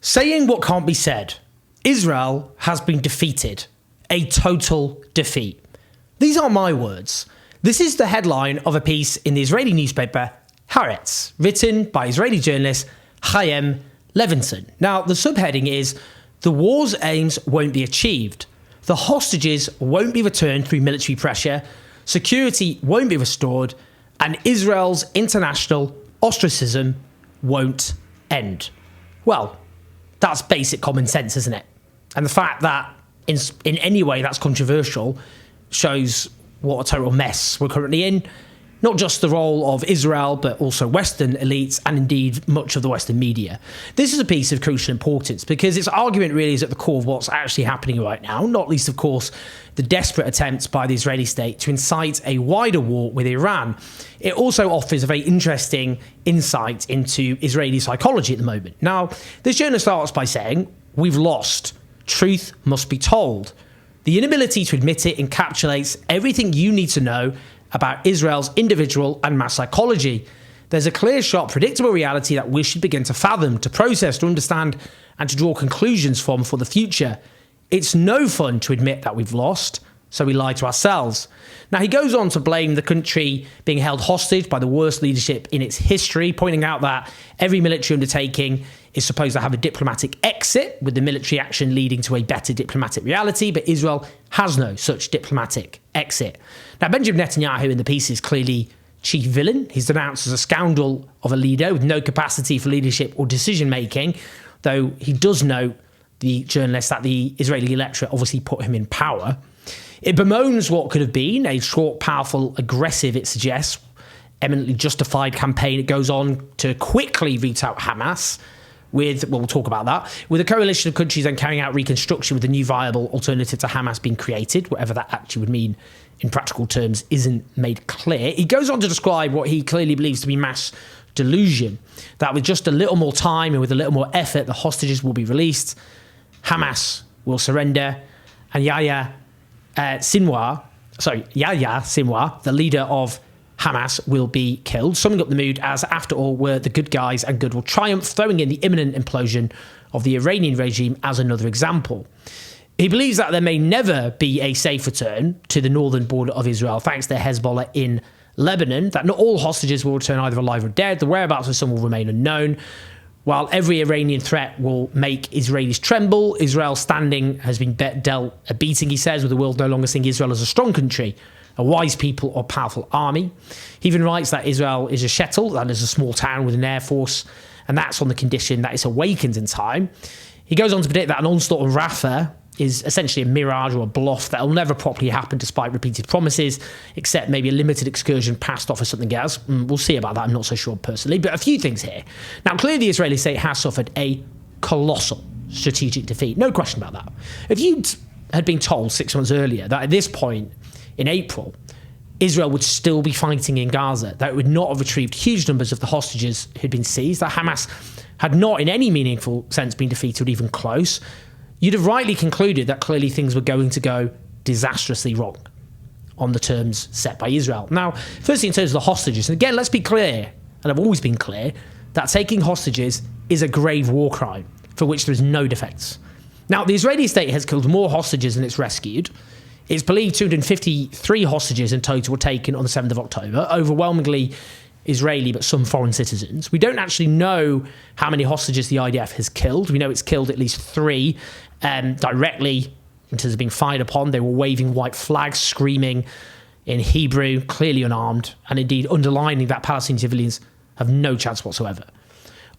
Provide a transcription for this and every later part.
Saying what can't be said. Israel has been defeated. A total defeat. These aren't my words. This is the headline of a piece in the Israeli newspaper Haaretz, written by Israeli journalist Chaim Levinson. Now, the subheading is, "The war's aims won't be achieved. The hostages won't be returned through military pressure. Security won't be restored. And Israel's international ostracism won't end." Well, that's basic common sense, isn't it? And the fact that in any way that's controversial shows what a total mess we're currently in. Not just the role of Israel, but also Western elites and indeed much of the Western media. This is a piece of crucial importance because its argument really is at the core of what's actually happening right now, not least, of course, the desperate attempts by the Israeli state to incite a wider war with Iran. It also offers a very interesting insight into Israeli psychology at the moment. Now, this journalist starts by saying, "We've lost. Truth must be told. The inability to admit it encapsulates everything you need to know about Israel's individual and mass psychology. There's a clear, sharp, predictable reality that we should begin to fathom, to process, to understand, and to draw conclusions from for the future. It's no fun to admit that we've lost, so we lie to ourselves." Now, he goes on to blame the country being held hostage by the worst leadership in its history, pointing out that every military undertaking is supposed to have a diplomatic exit, with the military action leading to a better diplomatic reality, but Israel has no such diplomatic exit. Now, Benjamin Netanyahu in the piece is clearly chief villain. He's denounced as a scoundrel of a leader with no capacity for leadership or decision-making, though he does note, the journalist, that the Israeli electorate obviously put him in power. It bemoans what could have been a short, powerful, aggressive, it suggests, eminently justified campaign. It goes on to quickly root out Hamas with, well, we'll talk about that, with a coalition of countries then carrying out reconstruction with a new viable alternative to Hamas being created, whatever that actually would mean in practical terms isn't made clear. He goes on to describe what he clearly believes to be mass delusion, that with just a little more time and with a little more effort, the hostages will be released, Hamas will surrender, and Yahya Sinwar, the leader of Hamas, will be killed, summing up the mood as, after all, we're the good guys and good will triumph, throwing in the imminent implosion of the Iranian regime as another example. He believes that there may never be a safe return to the northern border of Israel thanks to Hezbollah in Lebanon, that not all hostages will return either alive or dead, the whereabouts of some will remain unknown. While every Iranian threat will make Israelis tremble, Israel's standing has been dealt a beating, he says, with the world no longer seeing Israel as a strong country, a wise people or powerful army. He even writes that Israel is a shtetl, that is a small town with an air force, and that's on the condition that it's awakened in time. He goes on to predict that an onslaught on Rafah is essentially a mirage or a bluff that will never properly happen despite repeated promises, except maybe a limited excursion past off or something else. We'll see about that, I'm not so sure personally. But a few things here. Now, clearly the Israeli state has suffered a colossal strategic defeat. No question about that. If you had been told 6 months earlier that at this point in April, Israel would still be fighting in Gaza, that it would not have retrieved huge numbers of the hostages who'd been seized, that Hamas had not in any meaningful sense been defeated or even close, you'd have rightly concluded that clearly things were going to go disastrously wrong on the terms set by Israel. Now, firstly, in terms of the hostages, and again, let's be clear, and I've always been clear, that taking hostages is a grave war crime for which there is no defence. Now, the Israeli state has killed more hostages than it's rescued. It's believed 253 hostages in total were taken on the 7th of October, overwhelmingly Israeli, but some foreign citizens. We don't actually know how many hostages the IDF has killed. We know it's killed at least 3 directly in terms of being fired upon. They were waving white flags, screaming in Hebrew, clearly unarmed, and indeed underlining that Palestinian civilians have no chance whatsoever.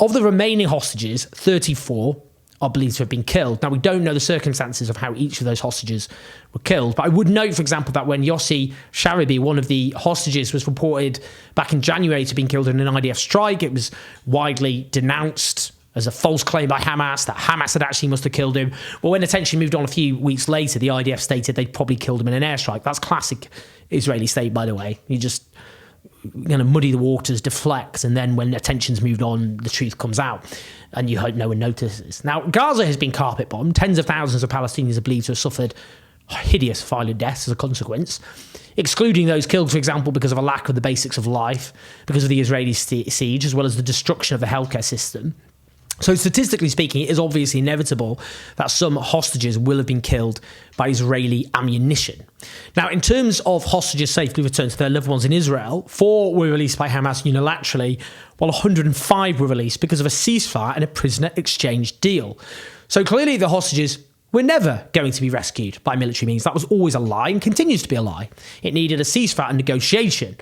Of the remaining hostages, 34 are believed to have been killed. Now, we don't know the circumstances of how each of those hostages were killed, but I would note, for example, that when Yossi Sharabi, one of the hostages, was reported back in January to have been killed in an IDF strike, it was widely denounced as a false claim by Hamas, that Hamas had actually must have killed him. Well, when attention moved on a few weeks later, the IDF stated they'd probably killed him in an airstrike. That's classic Israeli state, by the way. You just muddy the waters, deflect, and then when attention's moved on, the truth comes out, and you hope no one notices. Now, Gaza has been carpet bombed. Tens of thousands of Palestinians are believed to have suffered hideous violent deaths as a consequence, excluding those killed, for example, because of a lack of the basics of life, because of the Israeli siege, as well as the destruction of the healthcare system. So statistically speaking, it is obviously inevitable that some hostages will have been killed by Israeli ammunition. Now, in terms of hostages safely returned to their loved ones in Israel, 4 were released by Hamas unilaterally, while 105 were released because of a ceasefire and a prisoner exchange deal. So clearly the hostages were never going to be rescued by military means. That was always a lie and continues to be a lie. It needed a ceasefire and negotiation.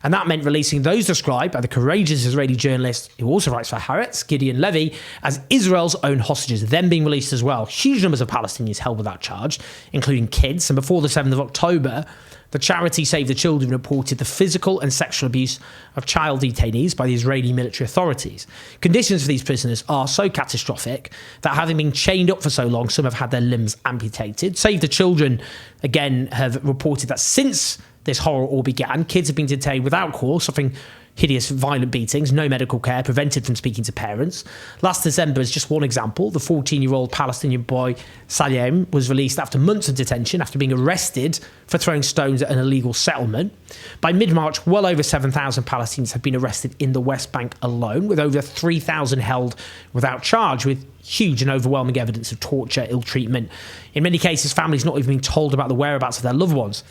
And that meant releasing those described by the courageous Israeli journalist who also writes for Haaretz, Gideon Levy, as Israel's own hostages, then being released as well. Huge numbers of Palestinians held without charge, including kids. And before the 7th of October, the charity Save the Children reported the physical and sexual abuse of child detainees by the Israeli military authorities. Conditions for these prisoners are so catastrophic that having been chained up for so long, some have had their limbs amputated. Save the Children, again, have reported that since this horror all began, kids have been detained without cause, suffering hideous, violent beatings, no medical care, prevented from speaking to parents. Last December is just one example. The 14-year-old Palestinian boy, Salem, was released after months of detention after being arrested for throwing stones at an illegal settlement. By mid-March, well over 7,000 Palestinians have been arrested in the West Bank alone, with over 3,000 held without charge, with huge and overwhelming evidence of torture, ill treatment. In many cases, families not even being told about the whereabouts of their loved ones.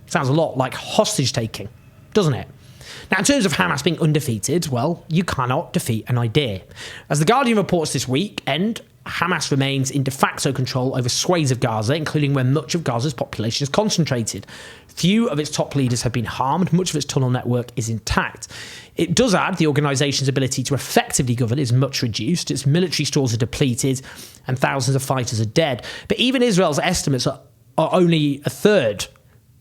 Sounds a lot like hostage taking, doesn't it? Now, in terms of Hamas being undefeated, well, you cannot defeat an idea. As The Guardian reports this weekend, Hamas remains in de facto control over swathes of Gaza, including where much of Gaza's population is concentrated. Few of its top leaders have been harmed. Much of its tunnel network is intact. It does add the organisation's ability to effectively govern is much reduced. Its military stores are depleted and thousands of fighters are dead. But even Israel's estimates are only a third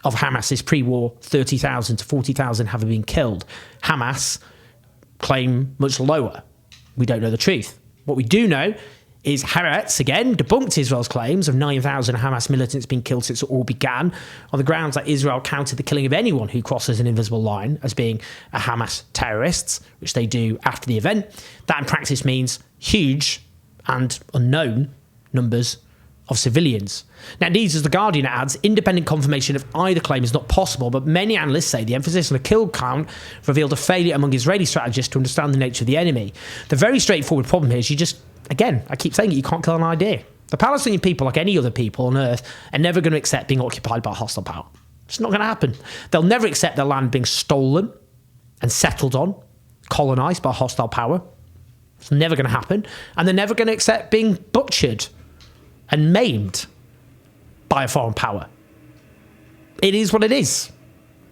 of Hamas's pre-war 30,000 to 40,000 having been killed. Hamas claim much lower. We don't know the truth. What we do know is Haaretz, again, debunked Israel's claims of 9,000 Hamas militants being killed since it all began, on the grounds that Israel counted the killing of anyone who crosses an invisible line as being a Hamas terrorist, which they do after the event. That in practice means huge and unknown numbers of civilians. Now, indeed, as The Guardian adds, independent confirmation of either claim is not possible, but many analysts say the emphasis on the kill count revealed a failure among Israeli strategists to understand the nature of the enemy. The very straightforward problem here is you just, again, I keep saying it, you can't kill an idea. The Palestinian people, like any other people on earth, are never going to accept being occupied by a hostile power. It's not going to happen. They'll never accept their land being stolen and settled on, colonised by a hostile power. It's never going to happen. And they're never going to accept being butchered and maimed by a foreign power. It is what it is.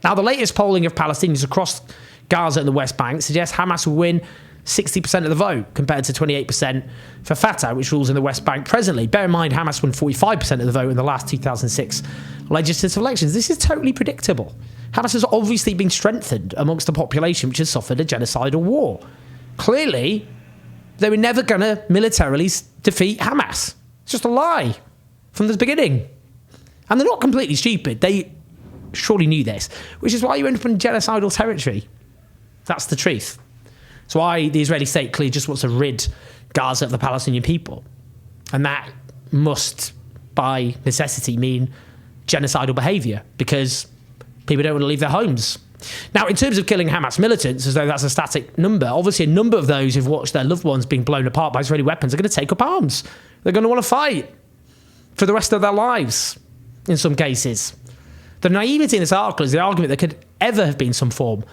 Now, the latest polling of Palestinians across Gaza and the West Bank suggests Hamas will win 60% of the vote, compared to 28% for Fatah, which rules in the West Bank presently. Bear in mind, Hamas won 45% of the vote in the last 2006 legislative elections. This is totally predictable. Hamas has obviously been strengthened amongst a population which has suffered a genocidal war. Clearly, they were never going to militarily defeat Hamas. It's just a lie from the beginning. And they're not completely stupid. They surely knew this, which is why you end up in genocidal territory. That's the truth. It's why the Israeli state clearly just wants to rid Gaza of the Palestinian people. And that must, by necessity, mean genocidal behaviour, because people don't want to leave their homes. Now, in terms of killing Hamas militants, as though that's a static number, obviously a number of those who've watched their loved ones being blown apart by Israeli weapons are going to take up arms. They're going to want to fight for the rest of their lives, in some cases. The naivety in this article is the argument there could ever have been some form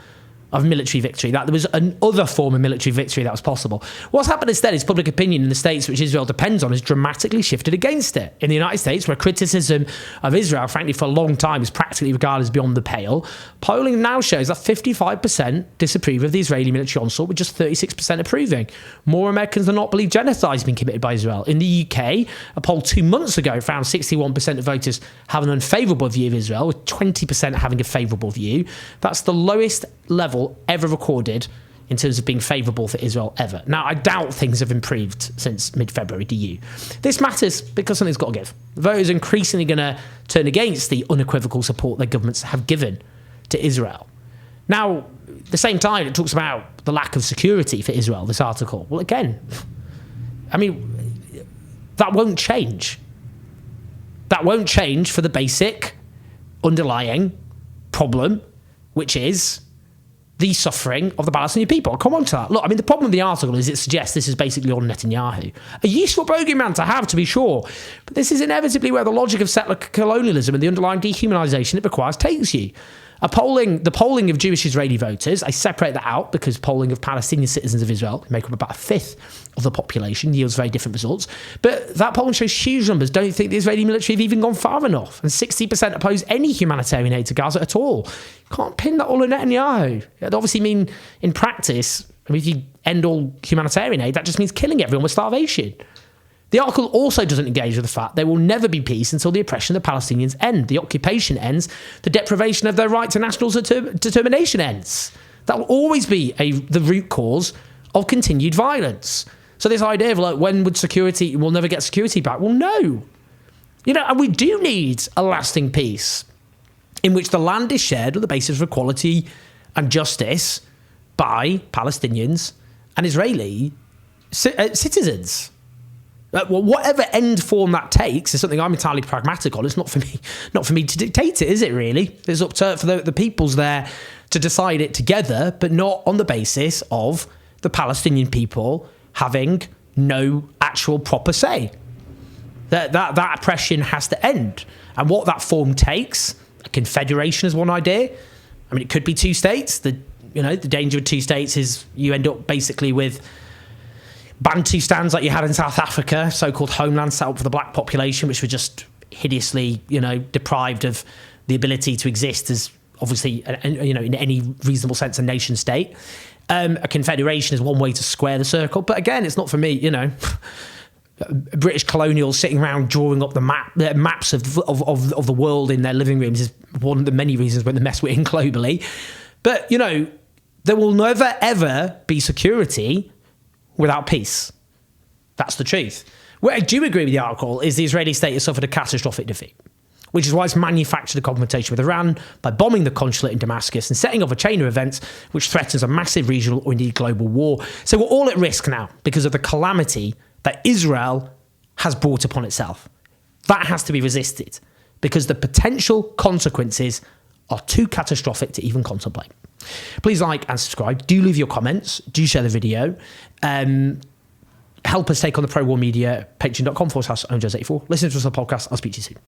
of military victory, that there was another form of military victory that was possible. What's happened instead is public opinion in the states which Israel depends on has dramatically shifted against it. In the United States, where criticism of Israel, frankly, for a long time is practically regarded as beyond the pale, polling now shows that 55% disapprove of the Israeli military onslaught, with just 36% approving. More Americans than not believe genocide has been committed by Israel. In the UK, a poll 2 months ago found 61% of voters have an unfavourable view of Israel, with 20% having a favourable view. That's the lowest level ever recorded in terms of being favourable for Israel ever. Now, I doubt things have improved since mid-February, do you? This matters because something's got to give. Voters are increasingly going to turn against the unequivocal support their governments have given to Israel. Now, at the same time, it talks about the lack of security for Israel, this article. Well, again, I mean, that won't change. That won't change for the basic underlying problem, which is the suffering of the Palestinian people. I'll come on to that. Look, I mean, the problem with the article is it suggests this is basically on Netanyahu. A useful bogeyman to have, to be sure, but this is inevitably where the logic of settler colonialism and the underlying dehumanisation it requires takes you. The polling of Jewish Israeli voters, I separate that out because polling of Palestinian citizens of Israel, who make up about a fifth of the population, yields very different results. But that polling shows huge numbers don't think the Israeli military have even gone far enough. And 60% oppose any humanitarian aid to Gaza at all. You can't pin that all on Netanyahu. It'd obviously mean, in practice, I mean, if you end all humanitarian aid, that just means killing everyone with starvation. The article also doesn't engage with the fact there will never be peace until the oppression of the Palestinians ends, the occupation ends, the deprivation of their right to national determination ends. That will always be the root cause of continued violence. So this idea of like, when would security, we'll never get security back? Well, no. You know, and we do need a lasting peace in which the land is shared on the basis of equality and justice by Palestinians and Israeli citizens. Well, whatever end form that takes is something I'm entirely pragmatic on. It's not for me to dictate it, is it really? It's up to for the peoples there to decide it together, but not on the basis of the Palestinian people having no actual proper say. That oppression has to end. And what that form takes, a confederation is one idea. I mean, it could be two states. The danger of two states is you end up basically with Bantustans like you had in South Africa, so-called homelands set up for the black population, which were just hideously, deprived of the ability to exist as obviously, in any reasonable sense, a nation state. A confederation is one way to square the circle, but again, it's not for me. British colonials sitting around drawing up the maps of the world in their living rooms is one of the many reasons when the mess we're in globally. But there will never ever be security without peace. That's the truth. Where I do agree with the article is the Israeli state has suffered a catastrophic defeat, which is why it's manufactured a confrontation with Iran by bombing the consulate in Damascus and setting off a chain of events which threatens a massive regional or indeed global war. So we're all at risk now because of the calamity that Israel has brought upon itself. That has to be resisted because the potential consequences are too catastrophic to even contemplate. Please like and subscribe. Do leave your comments. Do share the video. Help us take on the pro-war media, patreon.com/OwenJones84. Listen to us on the podcast. I'll speak to you soon.